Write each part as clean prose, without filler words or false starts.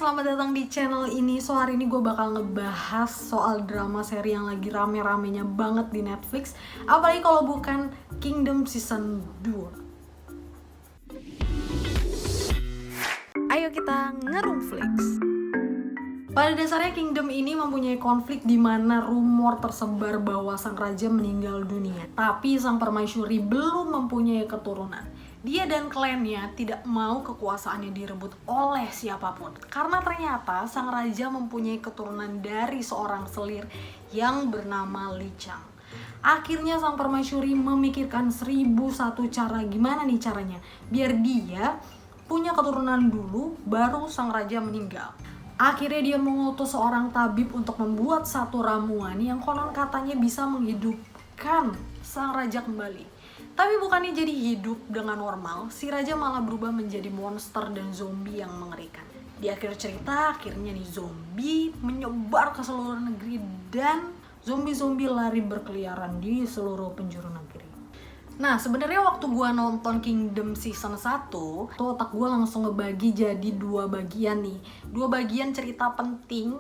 selamat datang di channel ini. So hari ini gue bakal ngebahas soal drama seri yang lagi rame-ramenya banget di Netflix. Apalagi kalau bukan Kingdom Season 2. Ayo kita ngerumflix. Pada dasarnya Kingdom ini mempunyai konflik di mana rumor tersebar bahwa sang raja meninggal dunia. Tapi sang permaisuri belum mempunyai keturunan. Dia dan klannya tidak mau kekuasaannya direbut oleh siapapun. Karena ternyata sang raja mempunyai keturunan dari seorang selir yang bernama Li Chang. Akhirnya sang permaisuri memikirkan 1001 cara gimana nih caranya. Biar dia punya keturunan dulu baru sang raja meninggal. Akhirnya dia mengutus seorang tabib untuk membuat satu ramuan yang konon katanya bisa menghidupkan sang raja kembali. Tapi bukannya jadi hidup dengan normal, si raja malah berubah menjadi monster dan zombie yang mengerikan. Di akhir cerita, akhirnya nih zombie menyebar ke seluruh negeri dan zombie-zombie lari berkeliaran di seluruh penjuru negeri. Nah, sebenarnya waktu gua nonton Kingdom Season 1, tuh otak gua langsung ngebagi jadi dua bagian nih. Dua bagian cerita penting.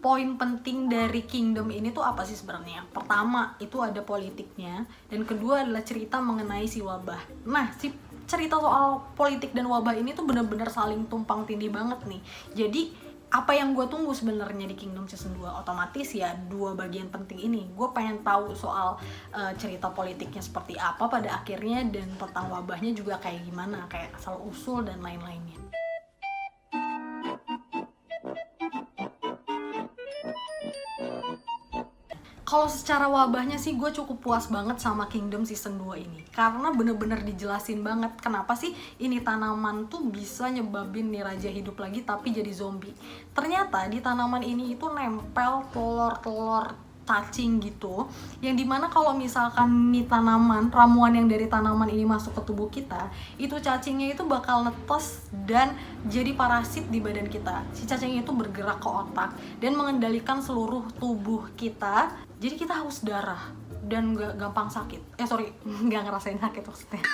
Poin penting dari Kingdom ini tuh apa sih sebenarnya? Pertama, itu ada politiknya, dan kedua adalah cerita mengenai si wabah. Nah, si cerita soal politik dan wabah ini tuh bener-bener saling tumpang tindih banget nih. Jadi, apa yang gue tunggu sebenarnya di Kingdom Season 2? Otomatis ya dua bagian penting ini. Gue pengen tahu soal cerita politiknya seperti apa pada akhirnya, dan tentang wabahnya juga kayak gimana, kayak asal-usul dan lain-lainnya. Kalau secara wabahnya sih gue cukup puas banget sama Kingdom Season 2 ini. Karena bener-bener dijelasin banget kenapa sih ini tanaman tuh bisa nyebabin nih raja hidup lagi tapi jadi zombie. Ternyata di tanaman ini itu nempel telur-telur cacing gitu, yang dimana kalau misalkan nih tanaman, ramuan yang dari tanaman ini masuk ke tubuh kita, itu cacingnya itu bakal netes dan jadi parasit di badan kita. Si cacingnya itu bergerak ke otak dan mengendalikan seluruh tubuh kita, jadi kita haus darah dan gak gampang sakit. Gak ngerasain sakit maksudnya.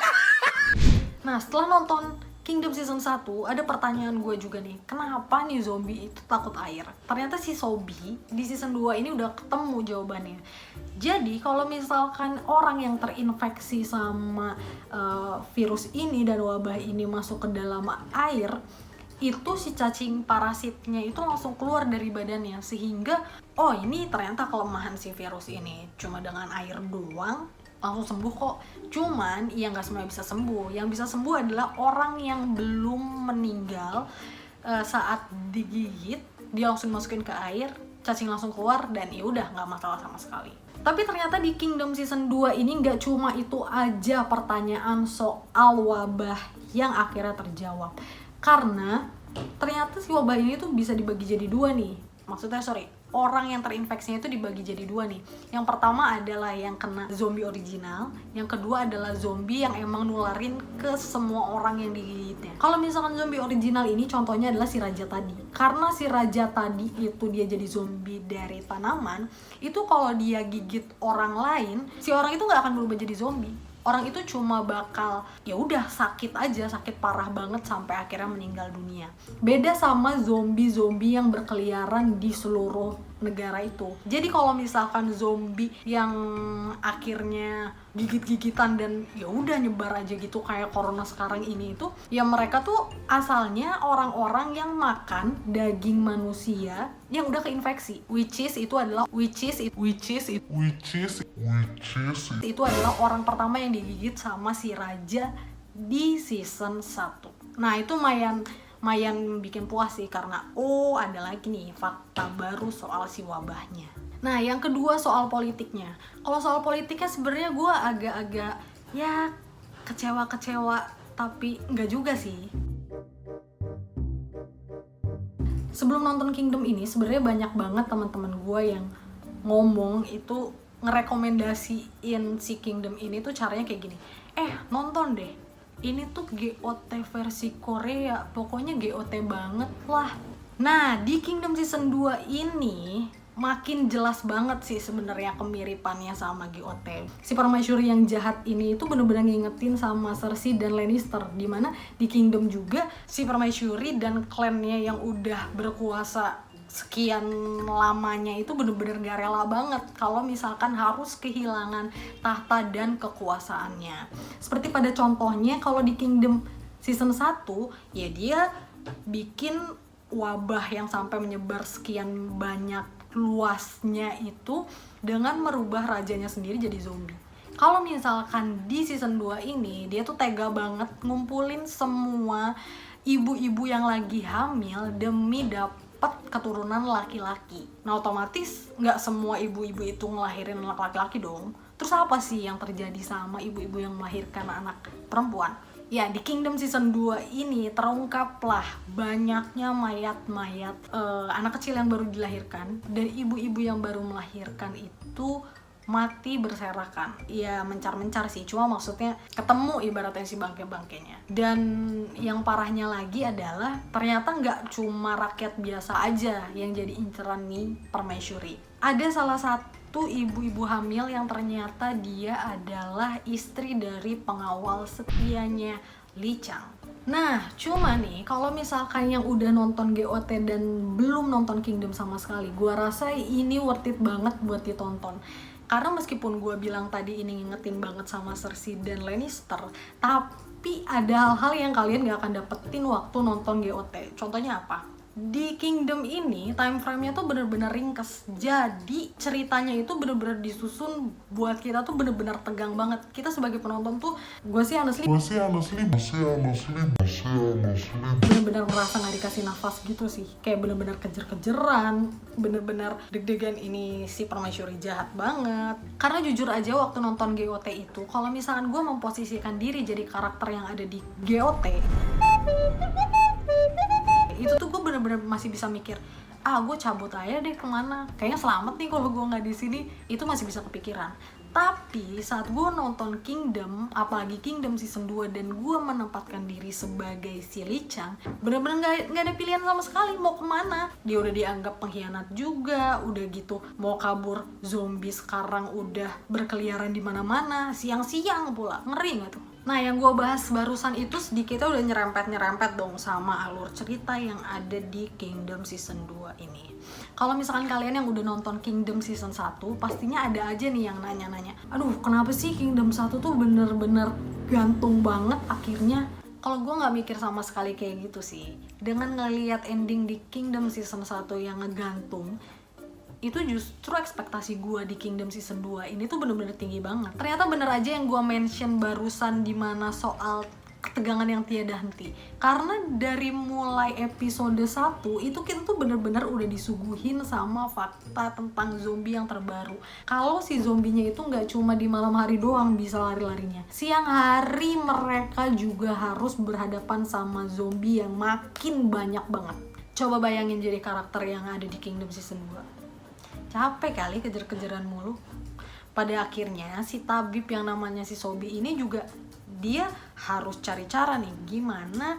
Nah, setelah nonton Kingdom Season 1, ada pertanyaan gue juga nih, kenapa nih zombie itu takut air? Ternyata si zombie di Season 2 ini udah ketemu jawabannya. Jadi kalau misalkan orang yang terinfeksi sama virus ini dan wabah ini masuk ke dalam air, itu si cacing parasitnya itu langsung keluar dari badannya, sehingga oh ini ternyata kelemahan si virus ini, cuma dengan air doang langsung sembuh kok. Cuman ya nggak semuanya bisa sembuh. Yang bisa sembuh adalah orang yang belum meninggal saat digigit, dia langsung masukin ke air, cacing langsung keluar dan ya udah nggak masalah sama sekali. Tapi ternyata di Kingdom Season 2 ini nggak cuma itu aja pertanyaan soal wabah yang akhirnya terjawab. Karena ternyata si wabah ini tuh bisa dibagi jadi dua nih. Maksudnya orang yang terinfeksinya itu dibagi jadi dua nih. Yang pertama adalah yang kena zombie original, yang kedua adalah zombie yang emang nularin ke semua orang yang digigitnya. Kalau misalkan zombie original ini contohnya adalah si raja tadi. Karena si raja tadi itu dia jadi zombie dari tanaman, itu kalau dia gigit orang lain, si orang itu nggak akan berubah jadi zombie. Orang itu cuma bakal ya udah sakit aja, sakit parah banget sampai akhirnya meninggal dunia. Beda sama zombie-zombie yang berkeliaran di seluruh negara itu. Jadi kalau misalkan zombie yang akhirnya gigit-gigitan dan ya udah nyebar aja gitu kayak corona sekarang ini, itu ya mereka tuh asalnya orang-orang yang makan daging manusia yang udah keinfeksi, which is itu adalah orang pertama yang digigit sama si raja di season 1. Nah, itu mayan bikin puas sih, karena ada lagi nih fakta baru soal si wabahnya. Nah, yang kedua soal politiknya. Kalau soal politiknya sebenarnya gue agak-agak ya kecewa, tapi enggak juga sih. Sebelum nonton Kingdom ini sebenarnya banyak banget teman-teman gue yang ngomong itu ngerekomendasiin si Kingdom ini tuh caranya kayak gini. Nonton deh. Ini tuh GOT versi Korea. Pokoknya GOT banget lah. Nah, di Kingdom Season 2 ini makin jelas banget sih sebenarnya kemiripannya sama GOT. Si permaisuri yang jahat ini itu bener-bener ngingetin sama Cersei dan Lannister, dimana di Kingdom juga si permaisuri dan klannya yang udah berkuasa sekian lamanya itu bener-bener gak rela banget kalau misalkan harus kehilangan tahta dan kekuasaannya. Seperti pada contohnya kalau di Kingdom season 1 ya dia bikin wabah yang sampai menyebar sekian banyak luasnya itu dengan merubah rajanya sendiri jadi zombie. Kalau misalkan di season 2 ini dia tuh tega banget ngumpulin semua ibu-ibu yang lagi hamil demi dapat keturunan laki-laki. Nah otomatis nggak semua ibu-ibu itu ngelahirin anak laki-laki dong. Terus apa sih yang terjadi sama ibu-ibu yang melahirkan anak perempuan? Ya, di Kingdom season 2 ini terungkaplah banyaknya mayat-mayat anak kecil yang baru dilahirkan dan ibu-ibu yang baru melahirkan itu mati berserakan. Ya mencar-mencar sih, cuma maksudnya ketemu ibaratnya si bangke-bangkenya. Dan yang parahnya lagi adalah ternyata nggak cuma rakyat biasa aja yang jadi inceran nih permaisuri. Ada salah satu ibu-ibu hamil yang ternyata dia adalah istri dari pengawal setianya Lee Chang. Nah, cuma nih kalau misalkan yang udah nonton GOT dan belum nonton Kingdom sama sekali, gua rasa ini worth it banget buat ditonton. Karena meskipun gue bilang tadi ini ngingetin banget sama Cersei dan Lannister, tapi ada hal-hal yang kalian gak akan dapetin waktu nonton GOT. Contohnya apa? Di Kingdom ini time frame-nya tuh bener-bener ringkes. Jadi ceritanya itu bener-bener disusun buat kita tuh bener-bener tegang banget. Kita sebagai penonton tuh, gue sih honestly bener-bener merasa gak dikasih nafas gitu sih. Kayak bener-bener kejer-kejeran, bener-bener deg-degan ini si permaisuri jahat banget. Karena jujur aja waktu nonton GOT itu, kalau misalkan gue memposisikan diri jadi karakter yang ada di GOT, itu tuh gue bener-bener masih bisa mikir, gue cabut aja deh kemana, kayaknya selamat nih kalau gue nggak di sini. Itu masih bisa kepikiran. Tapi saat gue nonton Kingdom, apalagi Kingdom season 2 dan gue menempatkan diri sebagai si Lee Chang, bener-bener nggak ada pilihan sama sekali mau kemana. Dia udah dianggap pengkhianat juga, udah gitu mau kabur zombie sekarang udah berkeliaran di mana-mana, siang-siang pula, ngeri nggak tuh? Nah, yang gue bahas barusan itu sedikitnya udah nyerempet dong sama alur cerita yang ada di Kingdom season 2 ini. Kalau misalkan kalian yang udah nonton Kingdom season 1, pastinya ada aja nih yang nanya-nanya, aduh kenapa sih Kingdom 1 tuh bener-bener gantung banget akhirnya? Kalau gue gak mikir sama sekali kayak gitu sih. Dengan ngelihat ending di Kingdom season 1 yang ngegantung, itu justru ekspektasi gue di Kingdom season 2 ini tuh bener-bener tinggi banget. Ternyata bener aja yang gue mention barusan dimana soal ketegangan yang tiada henti. Karena dari mulai episode 1 itu kita tuh bener-bener udah disuguhin sama fakta tentang zombie yang terbaru. Kalau si zombinya itu gak cuma di malam hari doang bisa lari-larinya, siang hari mereka juga harus berhadapan sama zombie yang makin banyak banget. Coba bayangin jadi karakter yang ada di Kingdom season 2. Capek kali kejar-kejaran mulu. Pada akhirnya si tabib yang namanya si Sobi ini juga dia harus cari cara nih gimana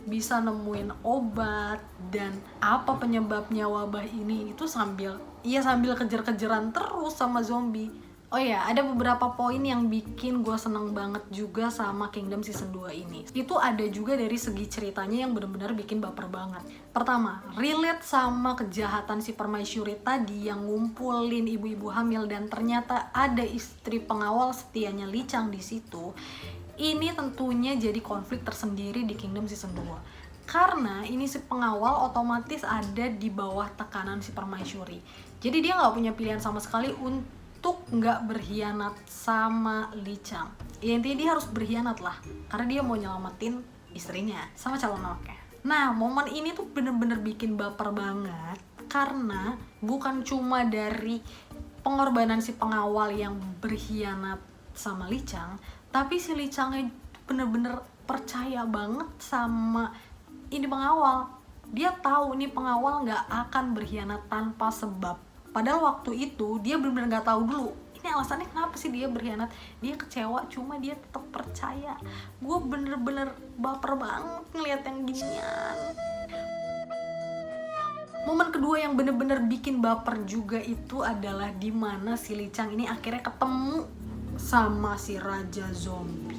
bisa nemuin obat dan apa penyebabnya wabah ini itu sambil kejar-kejaran terus sama zombie. Oh ya, ada beberapa poin yang bikin gue seneng banget juga sama Kingdom season 2 ini. Itu ada juga dari segi ceritanya yang benar-benar bikin baper banget. Pertama, relate sama kejahatan si permaisuri tadi yang ngumpulin ibu-ibu hamil dan ternyata ada istri pengawal setianya Lee Chang di situ. Ini tentunya jadi konflik tersendiri di Kingdom season 2. Karena ini si pengawal otomatis ada di bawah tekanan si permaisuri. Jadi dia nggak punya pilihan sama sekali untuk nggak berkhianat sama Lee Chang. Ya intinya dia harus berkhianat lah, karena dia mau nyelamatin istrinya sama calon anaknya. Nah, momen ini tuh bener-bener bikin baper banget, karena bukan cuma dari pengorbanan si pengawal yang berkhianat sama Lee Chang, tapi si Lee Changnya bener-bener percaya banget sama ini pengawal. Dia tahu nih pengawal nggak akan berkhianat tanpa sebab. Padahal waktu itu dia benar-benar nggak tahu dulu ini alasannya kenapa sih dia berkhianat. Dia kecewa, cuma dia tetap percaya. Gue bener-bener baper banget ngeliat yang ginian. Momen kedua yang bener-bener bikin baper juga itu adalah dimana si Lee-Chang ini akhirnya ketemu sama si Raja Zombie.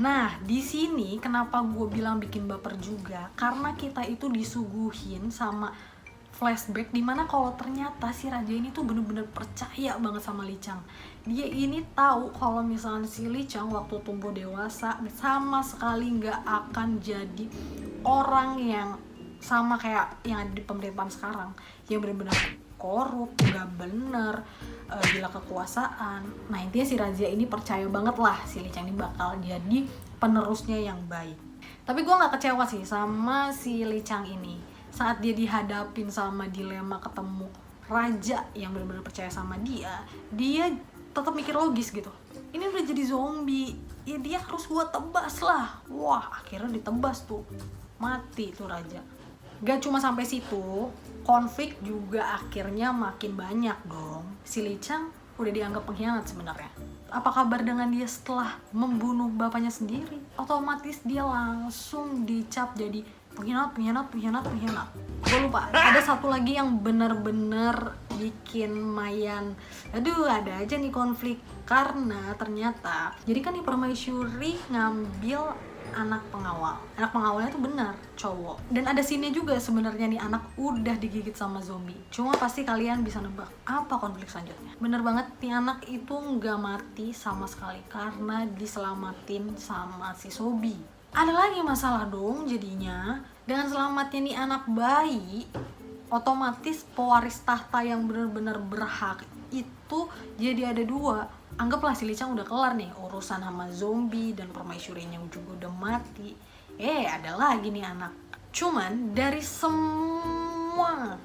Nah, di sini kenapa gue bilang bikin baper juga? Karena kita itu disuguhin sama flashback dimana kalau ternyata si raja ini tuh bener-bener percaya banget sama Lee-Chang. Dia ini tahu kalau misalnya si Lee-Chang waktu tumbuh dewasa sama sekali nggak akan jadi orang yang sama kayak yang ada di pemerintahan sekarang, yang bener-bener korup, nggak bener, gila kekuasaan. Nah intinya si raja ini percaya banget lah si Lee-Chang ini bakal jadi penerusnya yang baik. Tapi gue nggak kecewa sih sama si Lee-Chang ini. Saat dia dihadapin sama dilema ketemu raja yang benar-benar percaya sama dia tetap mikir logis gitu. Ini udah jadi zombie, ya dia harus gua tebas lah. Wah, akhirnya ditebas tuh, mati tuh raja. Gak cuma sampai situ, konflik juga akhirnya makin banyak dong. Si Lee-Chang udah dianggap pengkhianat sebenarnya. Apa kabar dengan dia setelah membunuh bapaknya sendiri? Otomatis dia langsung dicap jadi pengkhianat. Gue lupa, ada satu lagi yang bener-bener bikin mayan. Aduh, ada aja nih konflik. Karena ternyata, jadi kan nih Permaisuri ngambil anak pengawal. Anak pengawalnya tuh benar cowok. Dan ada scene-nya juga sebenarnya nih anak udah digigit sama zombie. Cuma pasti kalian bisa nebak apa konflik selanjutnya. Bener banget, nih anak itu nggak mati sama sekali karena diselamatin sama si Sobi. Ada lagi masalah dong jadinya. Dengan selamatnya nih anak bayi, otomatis pewaris tahta yang benar-benar berhak itu jadi ada dua. Anggaplah si Lee-Chang udah kelar nih urusan sama zombie dan permaisurinya juga udah mati. Ada lagi nih anak. Cuman dari semua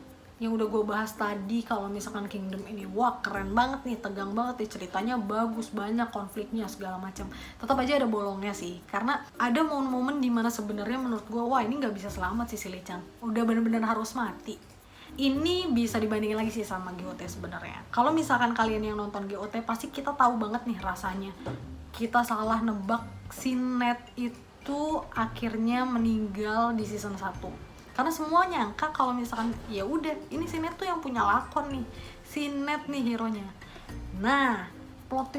yang udah gue bahas tadi, kalau misalkan Kingdom ini wah keren banget nih, tegang banget nih, ceritanya bagus, banyak konfliknya segala macam, tetap aja ada bolongnya sih. Karena ada momen-momen dimana sebenarnya menurut gue wah ini nggak bisa selamat sih si Lee-Chang, udah bener-bener harus mati. Ini bisa dibandingin lagi sih sama GOT sebenarnya. Kalau misalkan kalian yang nonton GOT pasti kita tahu banget nih rasanya kita salah nebak si Ned itu akhirnya meninggal di season 1. Karena semua nyangka kalau misalkan ya udah ini si Ned tuh yang punya lakon nih, si Ned nih hero-nya. Nah, plot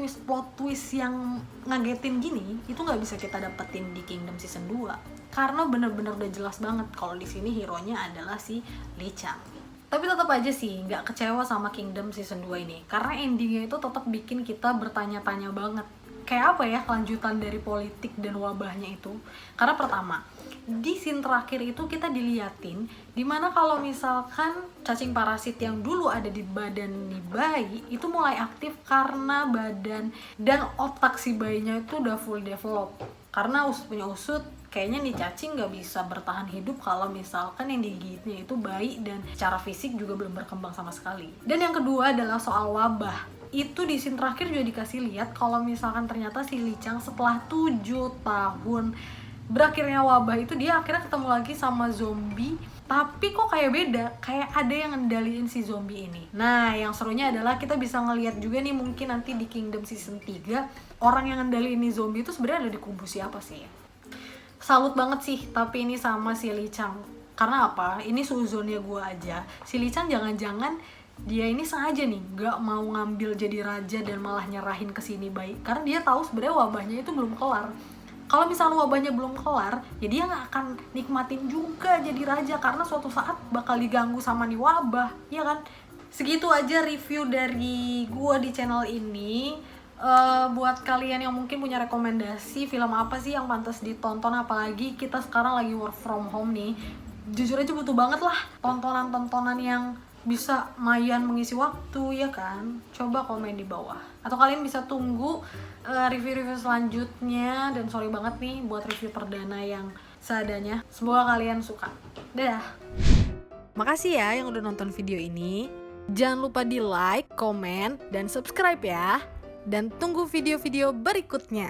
twist yang ngagetin gini itu nggak bisa kita dapetin di Kingdom season 2 karena bener-bener udah jelas banget kalau di sini hero-nya adalah si Lee-Chang. Tapi tetap aja sih nggak kecewa sama Kingdom season 2 ini karena endingnya itu tetap bikin kita bertanya-tanya banget. Kayak apa ya kelanjutan dari politik dan wabahnya itu? Karena pertama, di scene terakhir itu kita diliatin dimana kalau misalkan cacing parasit yang dulu ada di badan nih bayi itu mulai aktif karena badan dan otak si bayinya itu udah full develop. Karena punya usut, kayaknya nih cacing nggak bisa bertahan hidup kalau misalkan yang digigitnya itu bayi dan secara fisik juga belum berkembang sama sekali. Dan yang kedua adalah soal wabah. Itu di scene terakhir juga dikasih lihat kalau misalkan ternyata si Lee-Chang setelah 7 tahun berakhirnya wabah itu dia akhirnya ketemu lagi sama zombie, tapi kok kayak beda, kayak ada yang ngendaliin si zombie ini. Nah yang serunya adalah kita bisa ngelihat juga nih mungkin nanti di Kingdom season 3 orang yang ngendaliin ini zombie itu sebenarnya ada di kubu siapa sih. Salut banget sih tapi ini sama si Lee-Chang. Karena apa? Ini suzonnya gue aja. Si Lee-Chang jangan-jangan dia ini sengaja nih gak mau ngambil jadi raja dan malah nyerahin ke sini baik. Karena dia tahu sebenarnya wabahnya itu belum kelar. Kalau misalnya wabahnya belum kelar, ya dia nggak akan nikmatin juga jadi raja karena suatu saat bakal diganggu sama nih wabah, ya kan? Segitu aja review dari gue di channel ini. Buat kalian yang mungkin punya rekomendasi film apa sih yang pantas ditonton, apalagi kita sekarang lagi work from home nih, jujur aja butuh banget lah tontonan-tontonan yang bisa mayan mengisi waktu, ya kan? Coba komen di bawah. Atau kalian bisa tunggu review-review selanjutnya. Dan sorry banget nih buat review perdana yang seadanya. Semoga kalian suka. Dadah. Makasih ya yang udah nonton video ini. Jangan lupa di like, komen, dan subscribe ya. Dan tunggu video-video berikutnya.